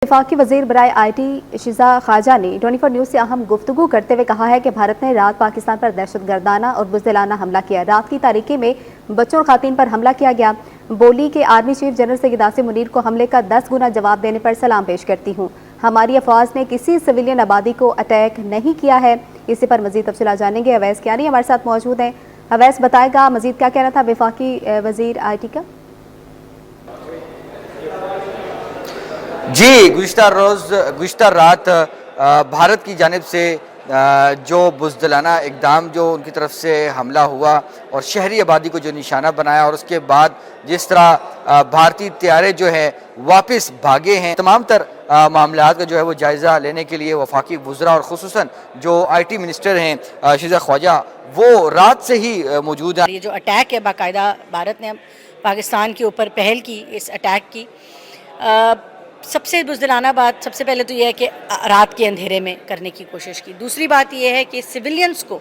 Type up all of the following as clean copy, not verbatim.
वफाकी वज़ीर बराए IT शिज़ा ख़ाजा ने 24 न्यूज़ से अहम गुफ्तगू करते हुए कहा है कि भारत ने रात पाकिस्तान पर दहशतगर्दाना और बुज़दिलाना हमला किया। रात की तारीकी में बच्चों और ख़वातीन पर हमला किया गया। बोली कि army chief general Syed Asim Munir को हमले का 10 गुना जवाब देने पर सलाम पेश करती हूँ। हमारी अफवाज ने किसी सिविलियन आबादी को अटैक नहीं किया है। इसी पर मज़ीद तफसीलात जानेंगे। अवैस कियानी हमारे साथ मौजूद हैं। अवैस, बताएगा मज़ीद क्या कहना था वफाकी वज़ीर IT का? जी, गुज़िश्ता रात भारत की जानिब से जो बुज़दिलाना इक़दाम जो उनकी तरफ से हमला हुआ और शहरी आबादी को जो निशाना बनाया, और उसके बाद जिस तरह भारतीय तैयारे जो है वापस भागे हैं, तमाम तर मामलात का जो है वो जायज़ा लेने के लिए वफाकी वज़रा और ख़ुसूसन जो IT मिनिस्टर हैं शिज़ा ख़्वाजा, वो रात से ही मौजूद हैं। ये जो अटैक है, बाकायदा भारत ने पाकिस्तान के ऊपर पहल की इस अटैक की। सबसे बुज़दिलाना बात सबसे पहले तो ये है कि रात के अंधेरे में करने की कोशिश की। दूसरी बात ये है कि सिविलियंस को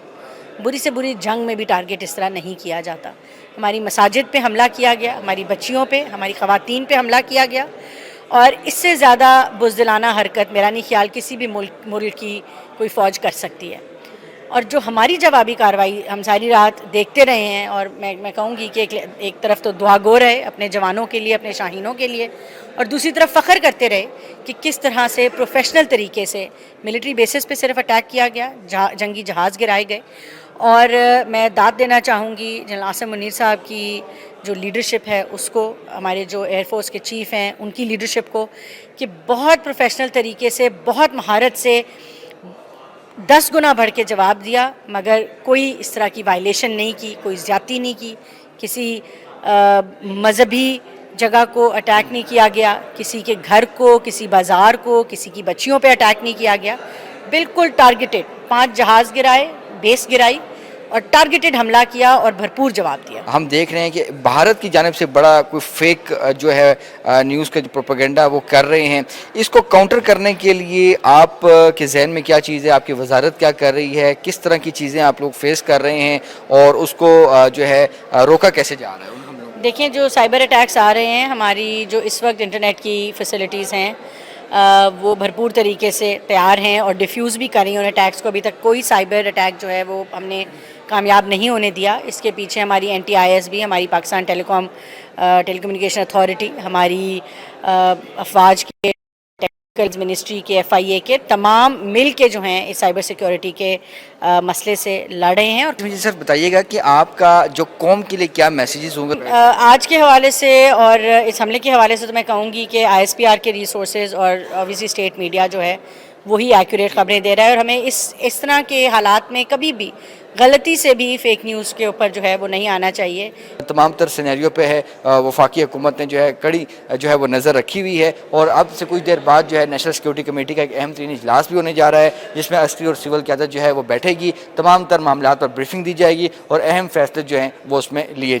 बुरी से बुरी जंग में भी टारगेट इस तरह नहीं किया जाता। हमारी मसाजिद पे हमला किया गया, हमारी बच्चियों पे, हमारी ख़वातीन पे हमला किया गया, और इससे ज़्यादा बुज़दिलाना हरकत मेरा नहीं ख्याल किसी भी मुल्क की कोई फ़ौज कर सकती है। और जो हमारी जवाबी कार्रवाई हम सारी रात देखते रहे हैं, और मैं कहूँगी कि एक तरफ तो दुआ गो रहे अपने जवानों के लिए, अपने शाहीनों के लिए, और दूसरी तरफ फ़ख्र करते रहे कि किस तरह से प्रोफेशनल तरीके से मिलिट्री बेसिस पे सिर्फ अटैक किया गया, जंगी जहाज़ गिराए गए। और मैं दाद देना चाहूँगी जनरल आसिम मुनीर साहब की जो लीडरशिप है उसको, हमारे जो एयरफोर्स के चीफ़ हैं उनकी लीडरशिप को, कि बहुत प्रोफेशनल तरीके से, बहुत महारत से 10 गुना बढ़ के जवाब दिया, मगर कोई इस तरह की वायलेशन नहीं की, कोई ज़्यादती नहीं की, किसी मज़हबी जगह को अटैक नहीं किया गया, किसी के घर को, किसी बाज़ार को, किसी की बच्चियों पे अटैक नहीं किया गया। बिल्कुल टारगेटेड 5 जहाज़ गिराए, बेस गिराई और टारगेटेड हमला किया और भरपूर जवाब दिया। हम देख रहे हैं कि भारत की जानिब से बड़ा कोई फेक जो है न्यूज़ का जो प्रोपेगेंडा वो कर रहे हैं। इसको काउंटर करने के लिए आप के जहन में क्या चीज़ है, आपकी वजारत क्या कर रही है, किस तरह की चीज़ें आप लोग फेस कर रहे हैं और उसको जो है रोका कैसे जा रहा है? देखिए, जो साइबर अटैक्स आ रहे हैं, हमारी जो इस वक्त इंटरनेट की फैसिलिटीज़ हैं वो भरपूर तरीके से तैयार हैं और डिफ्यूज़ भी कर रही हैं उन अटैक्स को। अभी तक कोई साइबर अटैक जो है वो हमने कामयाब नहीं होने दिया। इसके पीछे हमारी NTISB, हमारी पाकिस्तान टेलीकम्युनिकेशन अथॉरिटी, हमारी अफवाज के टेक्निकल मिनिस्ट्री के, FIA के, तमाम मिल के जो हैं इस साइबर सिक्योरिटी के मसले से लड़ रहे हैं। और मुझे सर बताइएगा कि आपका जो कौम के लिए क्या मैसेजेस होंगे आज के हवाले से और इस हमले के हवाले से? तो मैं कहूँगी कि ISPR के रिसोर्सेज और ऑब्वियसली स्टेट मीडिया जो है वही एक्यूरेट खबरें दे रहा है, और हमें इस तरह के हालात में कभी भी गलती से भी फेक न्यूज़ के ऊपर जो है वो नहीं आना चाहिए। तमाम तर सिनेरियो पे है वफाकी हुकूमत ने जो है कड़ी जो है वो नज़र रखी हुई है, और अब से कुछ देर बाद जो है नेशनल सिक्योरिटी कमेटी का एक अहम तरीन इजलास भी होने जा रहा है, जिसमें अस्करी और सिविल क़यादत जो है वो बैठेगी, तमाम तर मामलात पर ब्रीफिंग दी जाएगी और अहम फैसले जो हैं वो उसमें लिए